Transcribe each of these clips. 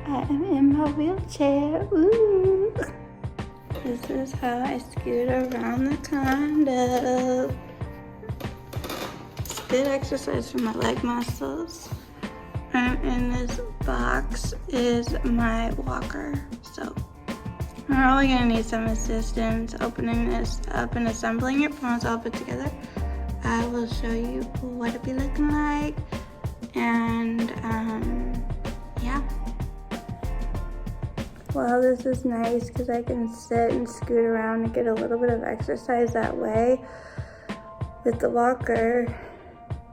I am in my wheelchair. Ooh. This is how I scoot around the condo. It's good exercise for my leg muscles. And in this box is my walker. So I'm probably gonna need some assistance opening this up and assembling it. But once all put together, I will show you what it be looking like. And yeah. Well, this is nice because I can sit and scoot around and get a little bit of exercise that way with the walker.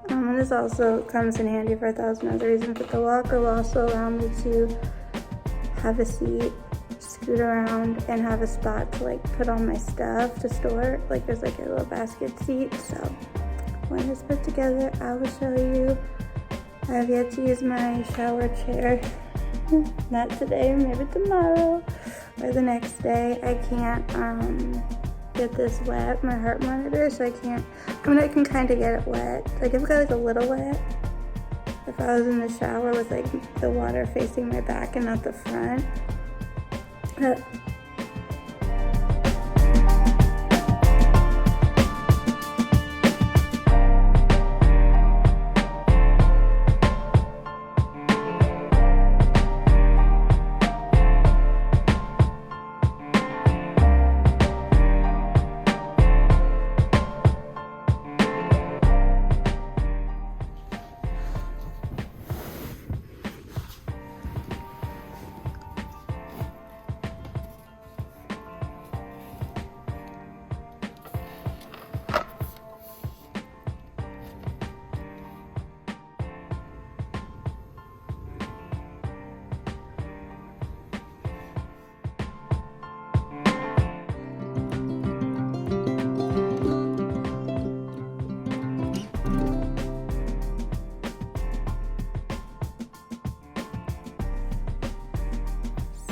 And this also comes in handy for 1,000 other reasons, but the walker will also allow me to have a seat, scoot around, and have a spot to like put all my stuff to store. Like there's like a little basket seat. So when it's put together, I will show you. I have yet to use my shower chair. Not today, maybe tomorrow or the next day. I can't get this wet, my heart monitor, so I can't. I mean, I can kind of get it wet. Like if it got like a little wet, if I was in the shower with like the water facing my back and not the front.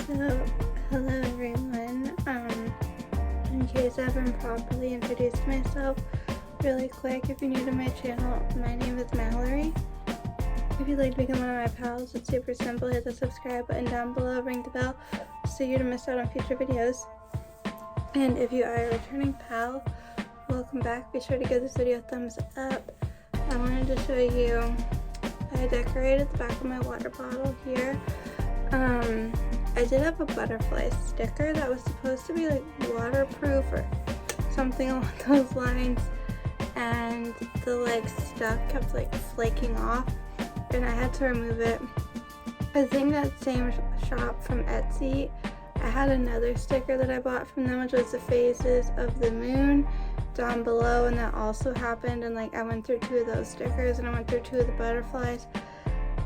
So, hello everyone. In case I haven't properly introduced myself, really quick, if you're new to my channel, my name is Mallory. If you'd like to become one of my pals, it's super simple. Hit the subscribe button down below, ring the bell, so you don't miss out on future videos. And if you are a returning pal, welcome back. Be sure to give this video a thumbs up. I wanted to show you, I decorated the back of my water bottle here. I did have a butterfly sticker that was supposed to be like waterproof or something along those lines, and the like stuff kept like flaking off and I had to remove it. I think that same shop from Etsy, I had another sticker that I bought from them, which was the phases of the moon down below, and that also happened, and like I went through 2 of those stickers and I went through 2 of the butterflies.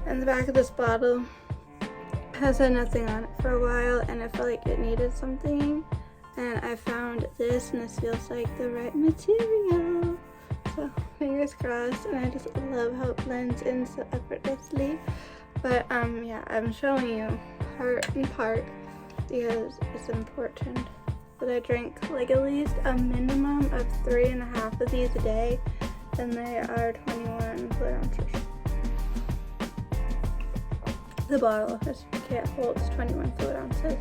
And the back of this bottle has had nothing on it for a while, and I felt like it needed something, and I found this, and this feels like the right material, so fingers crossed. And I just love how it blends in so effortlessly. But yeah, I'm showing you part and part because it's important that I drink like at least a minimum of 3.5 of these a day, and they are 21 fluid ounces. The bottle holds 21 fluid ounces.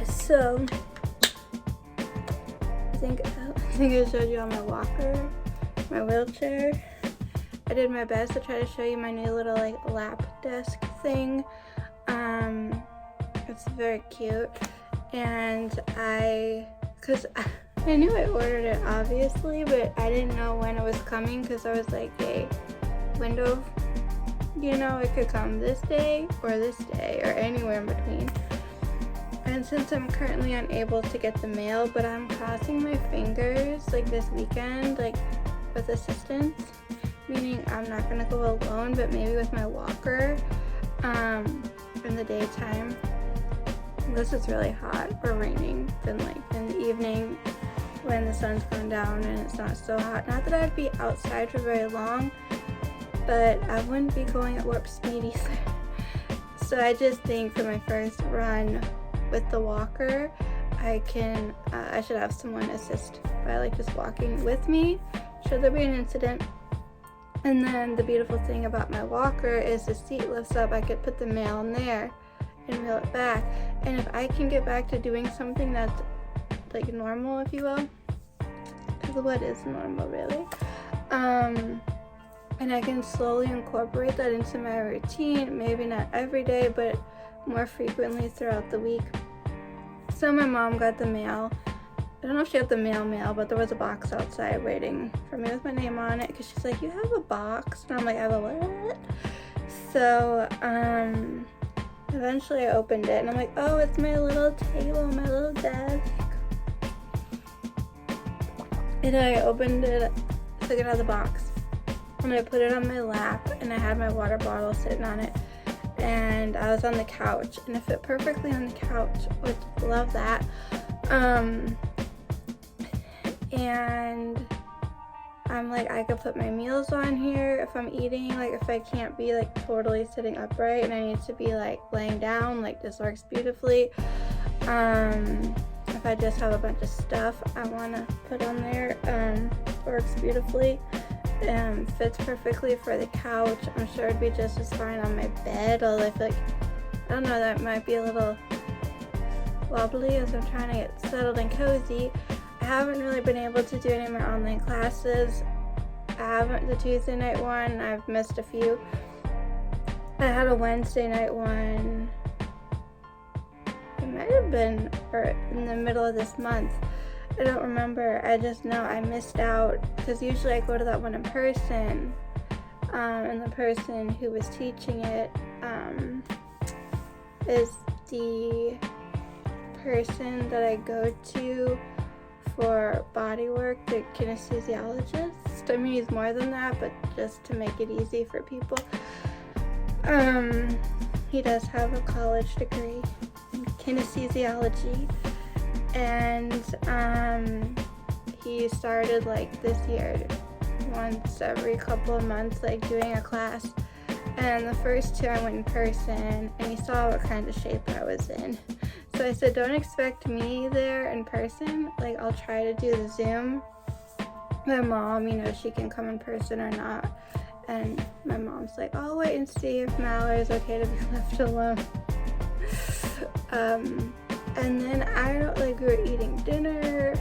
So I think I showed you on my walker, my wheelchair. I did my best to try to show you my new little like lap desk thing. It's very cute, and cause I knew I ordered it obviously, but I didn't know when it was coming, because I was like a window. You know, it could come this day or anywhere in between. And since I'm currently unable to get the mail, but I'm crossing my fingers like this weekend, like with assistance, meaning I'm not gonna go alone, but maybe with my walker in the daytime. Unless it's really hot or raining, then like in the evening when the sun's going down and it's not so hot. Not that I'd be outside for very long, but I wouldn't be going at warp speed either. So I just think for my first run with the walker, I should have someone assist by like just walking with me should there be an incident. And then the beautiful thing about my walker is the seat lifts up. I could put the mail in there and reel it back. And if I can get back to doing something that's like normal, if you will, because what is normal really, and I can slowly incorporate that into my routine, maybe not every day, but more frequently throughout the week. So my mom got the mail. I don't know if she got the mail, but there was a box outside waiting for me with my name on it, because she's like, you have a box? And I'm like, I have a what? So, eventually I opened it, and I'm like, oh, it's my little table, my little desk. And I opened it, took it out of the box, and I put it on my lap, and I had my water bottle sitting on it, and I was on the couch, and it fit perfectly on the couch, which love that. And I'm like, I could put my meals on here if I'm eating, like if I can't be like totally sitting upright and I need to be like laying down, like this works beautifully. If I just have a bunch of stuff I want to put on there, works beautifully. Fits perfectly for the couch. I'm sure it'd be just as fine on my bed, although I feel like, I don't know, that might be a little wobbly as I'm trying to get settled and cozy. I haven't really been able to do any of my online classes. I haven't, the Tuesday night one, I've missed a few. I had a Wednesday night one. It might have been in the middle of this month. I don't remember. I just know I missed out, because usually I go to that one in person, and the person who was teaching it is the person that I go to for body work, the kinesiologist. I mean, he's more than that, but just to make it easy for people. He does have a college degree in kinesiology, and he started like this year, once every couple of months, like doing a class. And the first two I went in person, and he saw what kind of shape I was in. So I said, don't expect me there in person. Like, I'll try to do the Zoom. My mom, you know, she can come in person or not. And my mom's like, I'll wait and see if Mallory's okay to be left alone. And then I don't, like, we were eating dinner,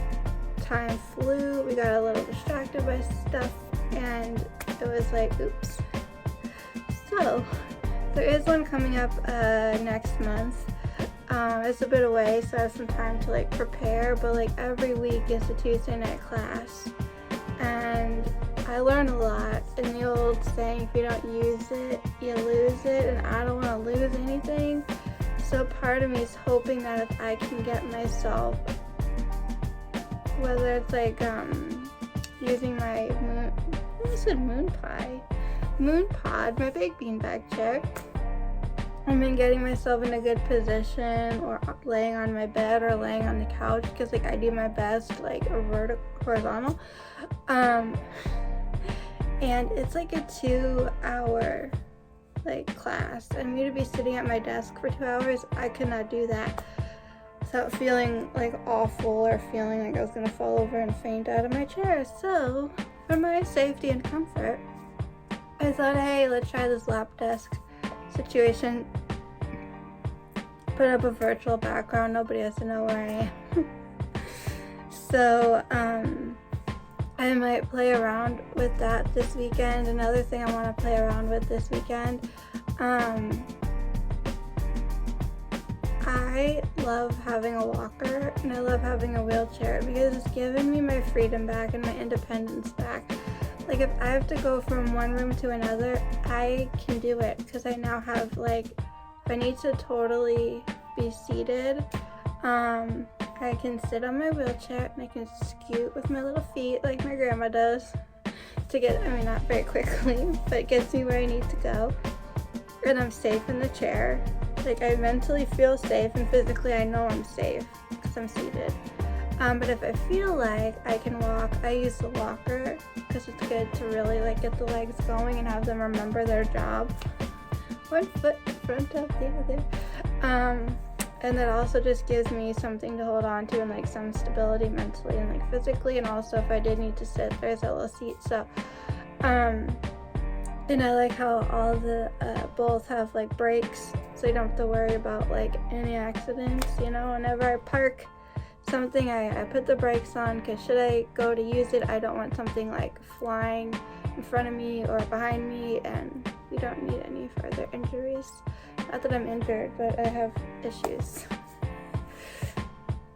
time flew, we got a little distracted by stuff, and it was like, oops. So, there is one coming up next month. It's a bit away, so I have some time to like prepare, but like every week is a Tuesday night class, and I learn a lot. And the old saying, if you don't use it, you lose it, and I don't want to lose anything. So part of me is hoping that if I can get myself, whether it's like using my moon pod, my big beanbag chair, getting myself in a good position, or laying on my bed or laying on the couch, because like I do my best like a horizontal, and it's like a 2-hour like class, and me to be sitting at my desk for 2 hours, I could not do that without feeling like awful or feeling like I was gonna fall over and faint out of my chair. So for my safety and comfort, I thought, hey, let's try this lap desk situation. Put up a virtual background, nobody has to know where I am. So I might play around with that this weekend. Another thing I want to play around with this weekend, I love having a walker, and I love having a wheelchair, because it's given me my freedom back and my independence back. Like, if I have to go from one room to another, I can do it, because I now have, like, if I need to totally be seated, I can sit on my wheelchair, and I can scoot with my little feet like my grandma does to get, I mean, not very quickly, but it gets me where I need to go. And I'm safe in the chair. Like, I mentally feel safe, and physically I know I'm safe because I'm seated. But if I feel like I can walk, I use the walker, because it's good to really like get the legs going and have them remember their job. One foot in front of the other. And that also just gives me something to hold on to, and like some stability mentally and like physically. And also if I did need to sit, there's a little seat. So And I like how all the both have like brakes, so you don't have to worry about like any accidents. You know, whenever I park something, I put the brakes on, because should I go to use it, I don't want something like flying in front of me or behind me, and we don't need any further injuries. Not that I'm injured, but I have issues.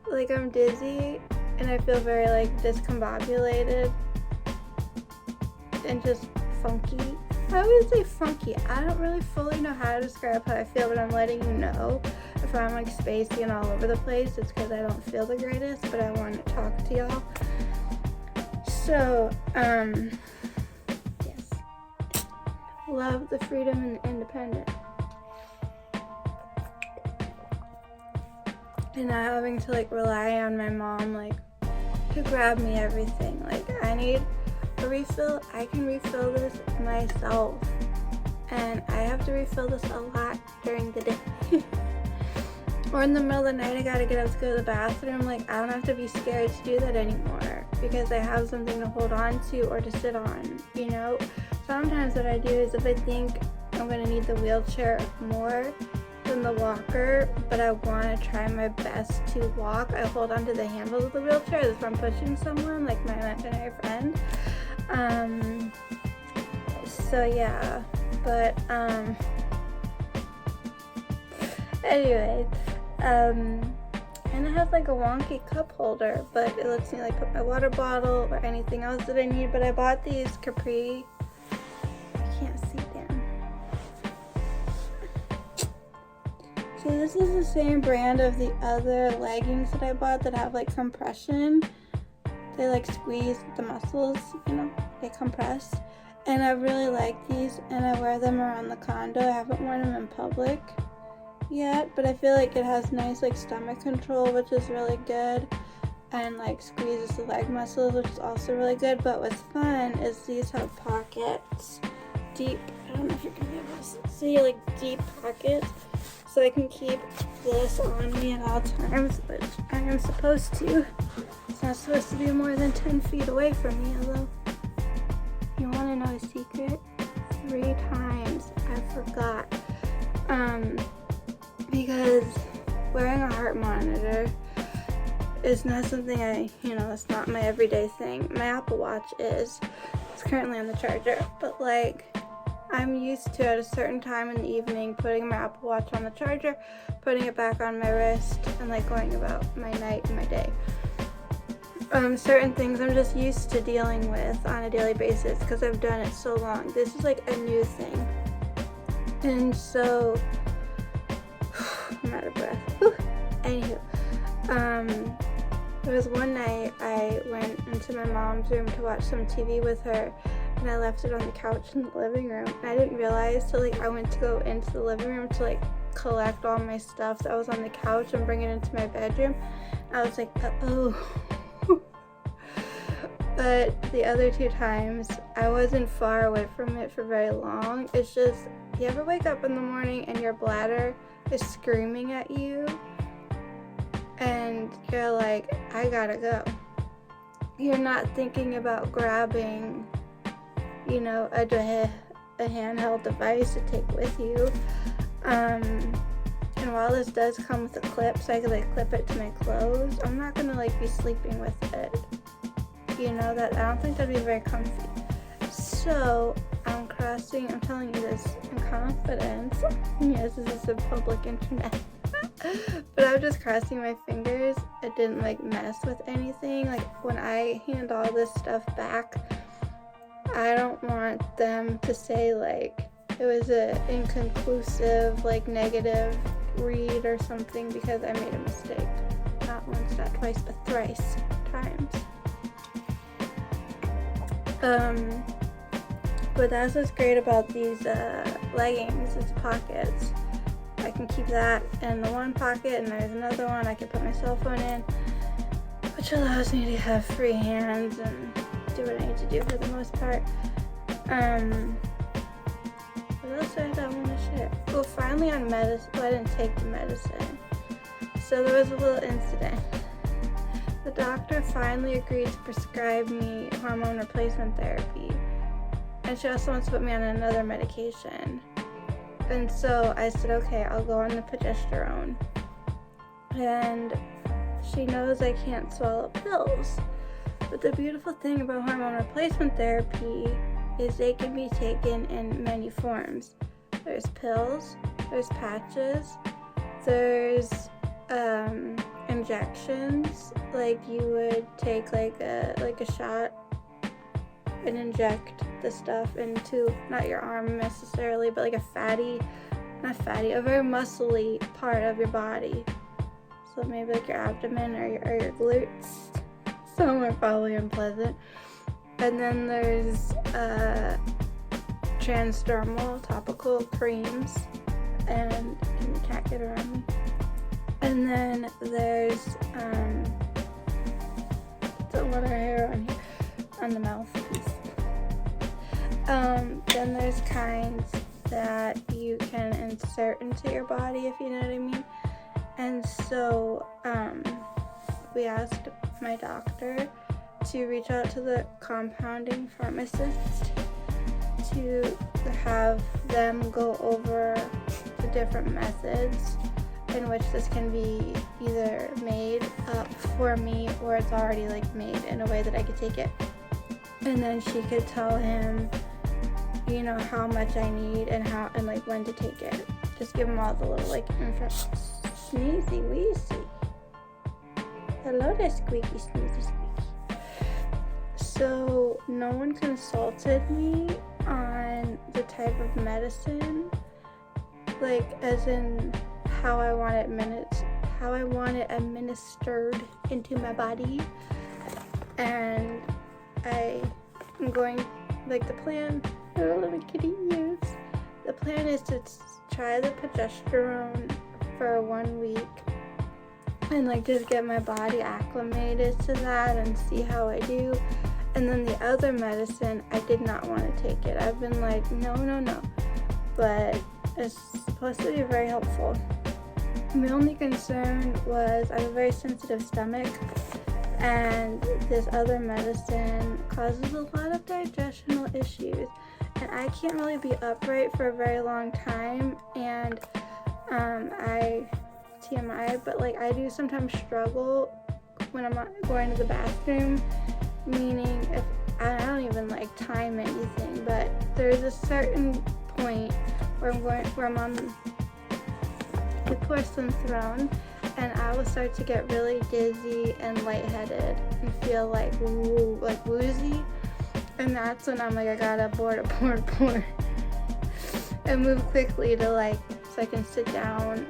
Like, I'm dizzy and I feel very like discombobulated and just funky. I would say funky. I don't really fully know how to describe how I feel, but I'm letting you know. If I'm like spacey and all over the place, it's because I don't feel the greatest, but I want to talk to y'all. So, yes. Love the freedom and the independence. And not having to like rely on my mom like to grab me everything. Like, I need a refill, I can refill this myself, and I have to refill this a lot during the day. Or in the middle of the night, I gotta get up to go to the bathroom. Like, I don't have to be scared to do that anymore, because I have something to hold on to or to sit on, you know? Sometimes what I do is, if I think I'm gonna need the wheelchair more than the walker, but I want to try my best to walk, I hold onto the handles of the wheelchair as if I'm pushing someone, like my imaginary friend. So yeah, but anyways, and it has like a wonky cup holder, but it lets me like put my water bottle or anything else that I need. But I bought these Capri, I can't see them. So this is the same brand of the other leggings that I bought that have like compression. They like squeeze the muscles, you know, they compress. And I really like these, and I wear them around the condo. I haven't worn them in public yet, but I feel like it has nice like stomach control, which is really good, and like squeezes the leg muscles, which is also really good. But what's fun is these have pockets, deep, I don't know if you can be able to see, like deep pockets, so I can keep this on me at all times, which I am supposed to. It's not supposed to be more than 10 feet away from me, although, you want to know a secret? 3 times I forgot. Because wearing a heart monitor is not something it's not my everyday thing. My Apple Watch is. It's currently on the charger, but like, I'm used to at a certain time in the evening putting my Apple Watch on the charger, putting it back on my wrist, and like going about my night and my day. Certain things I'm just used to dealing with on a daily basis because I've done it so long. This is like a new thing. And so, I'm out of breath. Anywho, there was one night I went into my mom's room to watch some TV with her, and I left it on the couch in the living room. And I didn't realize till like I went to go into the living room to like collect all my stuff that was on the couch and bring it into my bedroom. I was like, uh-oh. But the other 2 times, I wasn't far away from it for very long. It's just, you ever wake up in the morning and your bladder is screaming at you, and you're like, I gotta go. You're not thinking about grabbing, a handheld device to take with you. And while this does come with a clip, so I can like clip it to my clothes, I'm not gonna like be sleeping with it. That I don't think that'd be very comfy. So I'm telling you this in confidence. Yes, this is the public internet. But I'm just crossing my fingers it didn't like mess with anything. Like, when I hand all this stuff back, I don't want them to say like it was a inconclusive, like negative read or something because I made a mistake. Not once, not twice, but thrice times. But that's what's great about these leggings, is pockets. I can keep that in the one pocket, and there's another one I can put my cell phone in, which allows me to have free hands and do what I need to do for the most part. What else did I want to share? Oh, finally on medicine. Well, I didn't take the medicine. So there was a little incident. The doctor finally agreed to prescribe me hormone replacement therapy. and she also wants to put me on another medication. And so I said, okay, I'll go on the progesterone. And she knows I can't swallow pills. But the beautiful thing about hormone replacement therapy is they can be taken in many forms. There's pills, there's patches, there's injections, like you would take like a shot and inject the stuff into, not your arm necessarily, but like a very muscly part of your body. So maybe like your abdomen or your glutes. Some are probably unpleasant. And then there's transdermal topical creams, and you can't get around me. And then there's don't let our hair on here, on the mouthpiece. Then there's kinds that you can insert into your body, if you know what I mean. And so we asked my doctor to reach out to the compounding pharmacist to have them go over the different methods in which this can be either made up for me or it's already like made in a way that I could take it. And then she could tell him, you know, how much I need and like when to take it. Just give him all the little like sneezy wheezy. Hello there, squeaky sneezy squeaky. So no one consulted me on the type of medicine, like as in how I want it administered into my body. And I am going, like the plan, oh little kitty ears. The plan is to try the progesterone for 1 week and like just get my body acclimated to that and see how I do. And then the other medicine, I did not want to take it. I've been like, no. But it's supposed to be very helpful. My only concern was I have a very sensitive stomach, and this other medicine causes a lot of digestional issues. And I can't really be upright for a very long time, and TMI, but like I do sometimes struggle when I'm going to the bathroom, meaning if I don't even like time anything, but there's a certain point where I'm on the porcelain throne, and I will start to get really dizzy and lightheaded and feel like woozy, and that's when I'm like, I gotta board and move quickly to like, so I can sit down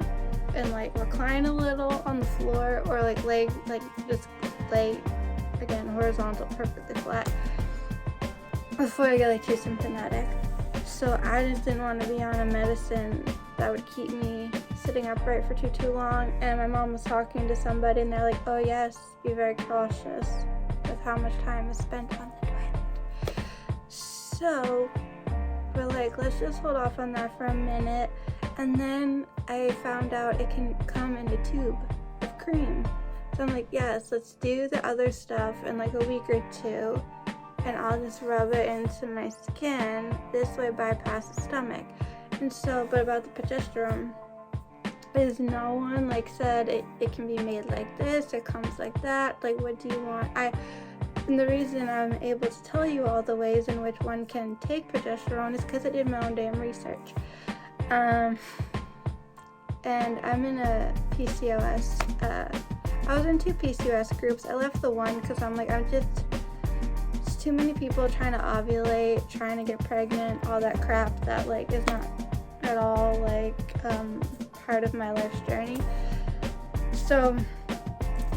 and like recline a little on the floor, or like just lay again horizontal, perfectly flat, before I get like too symptomatic. So I just didn't want to be on a medicine that would keep me sitting upright for too long. And my mom was talking to somebody, and they're like, oh yes, be very cautious with how much time is spent on the toilet. So we're like, let's just hold off on that for a minute. And then I found out it can come in a tube of cream. So I'm like, yes, let's do the other stuff in like a week or two, and I'll just rub it into my skin. This way bypass the stomach. And so, but about the progesterone, is no one like said it can be made like this, it comes like that, like what do you want? And the reason I'm able to tell you all the ways in which one can take progesterone is because I did my own damn research. And I'm in a PCOS, I was in 2 PCOS groups. I left the one because I'm like, it's too many people trying to ovulate, trying to get pregnant, all that crap that like is not at all like part of my life's journey. So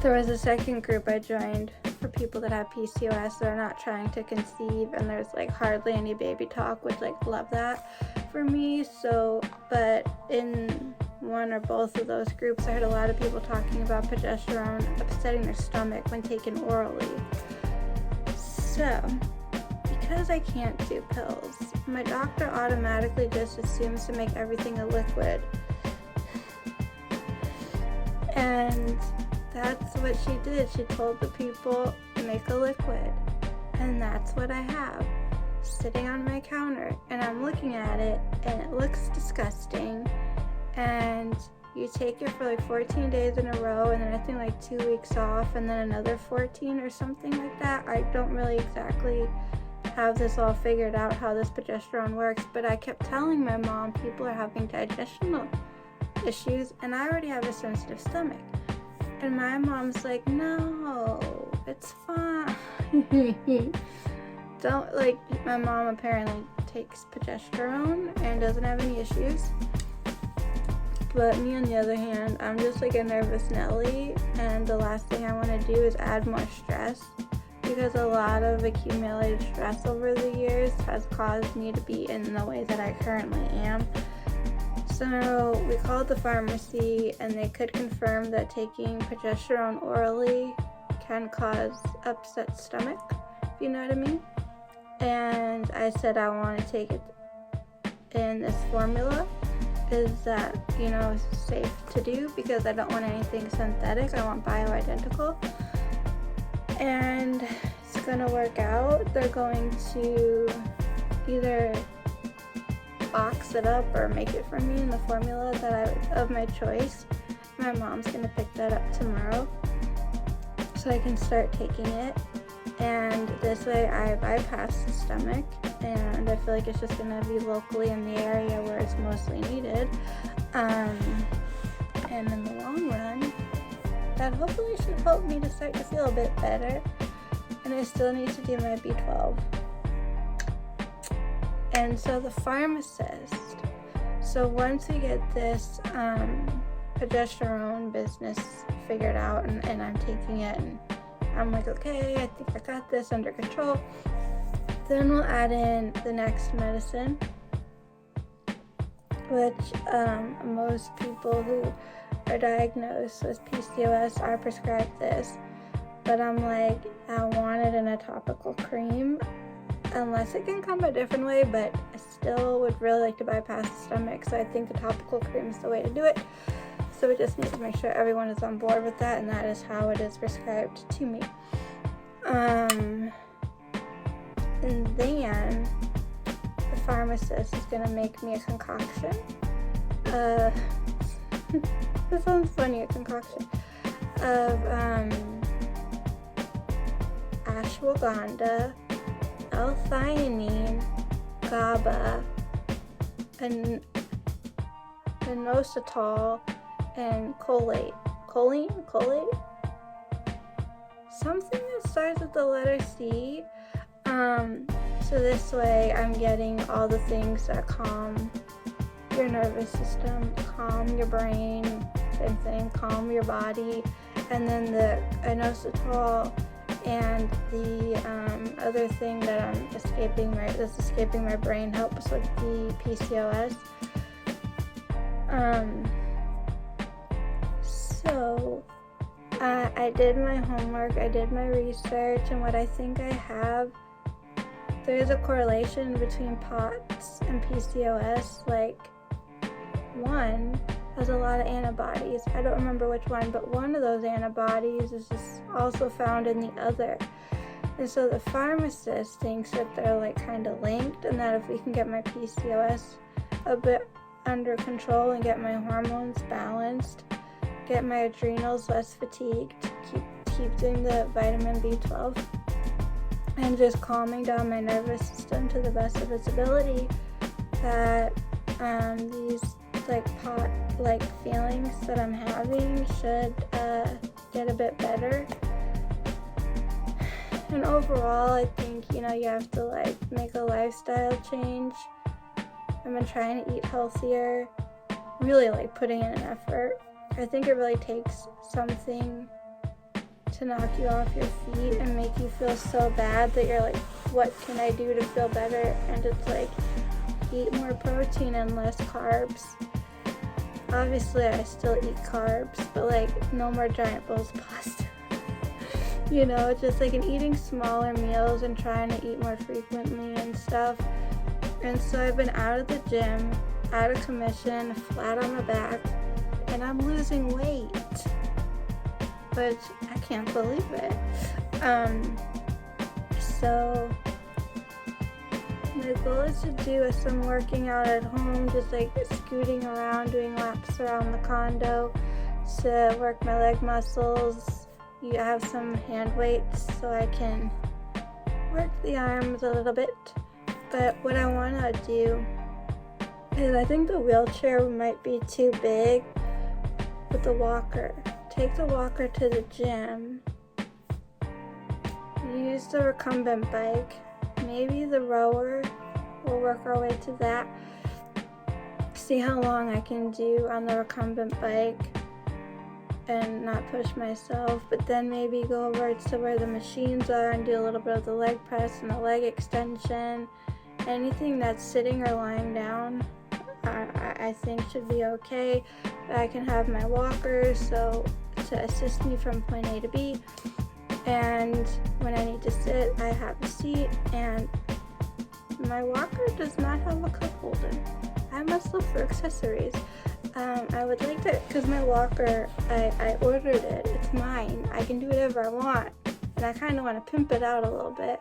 there was a second group I joined for people that have PCOS that are not trying to conceive, and there's like hardly any baby talk, which like love that for me. So, but in one or both of those groups, I heard a lot of people talking about progesterone upsetting their stomach when taken orally. So, because I can't do pills, my doctor automatically just assumes to make everything a liquid. And that's what she did. She told the people, make a liquid. And that's what I have. sitting on my counter, and I'm looking at it, and it looks disgusting, and you take it for like 14 days in a row, and then I think like 2 weeks off, and then another 14 or something like that. I don't really exactly have this all figured out how this progesterone works, but I kept telling my mom people are having digestional issues, and I already have a sensitive stomach. And my mom's like, no, it's fine. Don't, like, my mom apparently takes progesterone and doesn't have any issues. But me, on the other hand, I'm just like a nervous Nelly, and the last thing I want to do is add more stress, because a lot of accumulated stress over the years has caused me to be in the way that I currently am. So we called the pharmacy, and they could confirm that taking progesterone orally can cause upset stomach, if you know what I mean. And I said I want to take it in this formula. Is that, you know, safe to do, because I don't want anything synthetic. I want bioidentical. And it's gonna work out. They're going to either box it up or make it for me in the formula of my choice. My mom's gonna pick that up tomorrow, so I can start taking it. And this way I bypass the stomach, and I feel like it's just gonna be locally in the area where it's mostly needed. And in the long run, that hopefully should help me to start to feel a bit better. And I still need to do my B12. And so the pharmacist, so once we get this progesterone business figured out, and I'm taking it, and I'm like, okay, I think I got this under control, then we'll add in the next medicine, which most people who are diagnosed with PCOS are prescribed this. But I'm like, I want it in a topical cream, unless it can come a different way, but I still would really like to bypass the stomach, so I think the topical cream is the way to do it. So we just need to make sure everyone is on board with that, and that is how it is prescribed to me. And then the pharmacist is going to make me a concoction. This sounds funny, a concoction of ashwagandha, L-theanine, GABA, and inositol, and choline, something that starts with the letter C. So this way I'm getting all the things that calm your nervous system, calm your brain, same thing, calm your body, and then the inositol and the other thing that that's escaping my brain helps with the PCOS. So I did my homework, I did my research, and what I think I have, there's a correlation between POTS and PCOS. Like, one has a lot of antibodies. I don't remember which one, but one of those antibodies is just also found in the other. And so the pharmacist thinks that they're like kind of linked, and that if we can get my PCOS a bit under control and get my hormones balanced, get my adrenals less fatigued, keep doing the vitamin B12, and just calming down my nervous system to the best of its ability, that these like pot-like feelings that I'm having should get a bit better. And overall, I think, you have to like make a lifestyle change. I've been trying to eat healthier, really like putting in an effort. I think it really takes something to knock you off your feet and make you feel so bad that you're like, what can I do to feel better? And it's like, eat more protein and less carbs. Obviously, I still eat carbs, but like, no more giant bowls of pasta. Just like eating smaller meals and trying to eat more frequently and stuff. And so I've been out of the gym, out of commission, flat on my back, and I'm losing weight, which I can't believe it. So My goal is to do some working out at home, just like scooting around, doing laps around the condo to work my leg muscles. You have some hand weights so I can work the arms a little bit. But what I want to do is, I think the wheelchair might be too big with the walker. Take the walker to the gym. Use the recumbent bike. Maybe the rower. We'll work our way to that. See how long I can do on the recumbent bike and not push myself, but then maybe go over to where the machines are and do a little bit of the leg press and the leg extension. Anything that's sitting or lying down, I think should be okay. I can have my walker so to assist me from point A to B, and when I need to sit, I have a seat, and my walker does not have a cup holder. I must look for accessories. I would like to, because my walker, I ordered it, it's mine, I can do whatever I want, and I kind of want to pimp it out a little bit,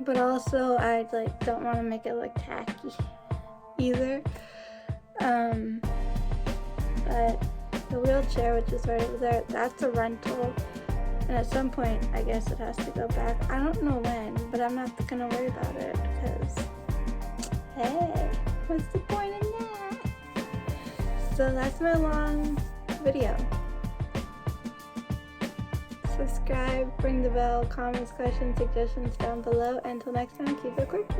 but also I don't want to make it look tacky either. But the wheelchair, which is right over there, that's a rental, and at some point I guess it has to go back. I don't know when, but I'm not gonna worry about it, because hey, what's the point in that? So that's my long video. Subscribe, ring the bell, comments, questions, suggestions down below. Until next time, keep it quirky.